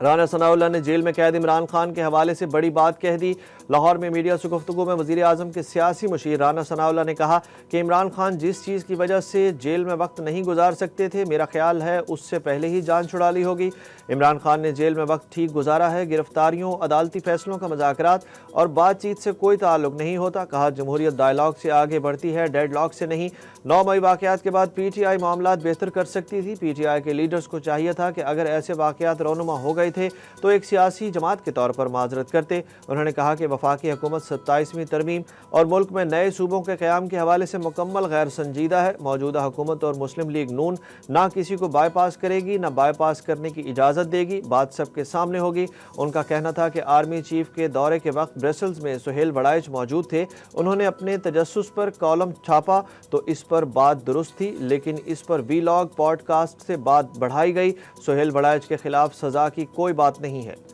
رانا ثناءاللہ نے جیل میں قید عمران خان کے حوالے سے بڑی بات کہہ دی۔ لاہور میں میڈیا سے گفتگو میں وزیر اعظم کے سیاسی مشیر رانا ثناءاللہ نے کہا کہ عمران خان جس چیز کی وجہ سے جیل میں وقت نہیں گزار سکتے تھے، میرا خیال ہے اس سے پہلے ہی جان چھڑا لی ہوگی۔ عمران خان نے جیل میں وقت ٹھیک گزارا ہے، گرفتاریوں، عدالتی فیصلوں کا مذاکرات اور بات چیت سے کوئی تعلق نہیں ہوتا۔ کہا جمہوریت ڈائیلاگ سے آگے بڑھتی ہے، ڈیڈ لاک سے نہیں۔ 9 مئی واقعات کے بعد پی ٹی آئی معاملات بہتر کر سکتی تھی۔ پی ٹی آئی کے لیڈرز کو چاہیے تھا کہ اگر ایسے واقعات رونما ہو گئے تھے تو ایک سیاسی جماعت کے طور پر معذرت کرتے۔ انہوں نے کہا کہ وفاقی حکومت 27ویں ترمیم اور ملک میں نئے صوبوں کے قیام کے حوالے سے مکمل غیر سنجیدہ ہے۔ موجودہ حکومت اور مسلم لیگ نون نہ کسی کو بائی پاس کرے گی، نہ بائی پاس کرنے کی اجازت دے گی، بات سب کے سامنے ہوگی۔ ان کا کہنا تھا کہ آرمی چیف کے دورے کے وقت برسلز میں سہیل وڑائچ موجود تھے، انہوں نے اپنے تجسس پر کالم چھاپا تو اس پر بات درست تھی، لیکن اس پر وی لاگ پوڈ کاسٹ سے بات بڑھائی گئی۔ سہیل وڑائچ کے خلاف سزا کی کوئی بات نہیں ہے۔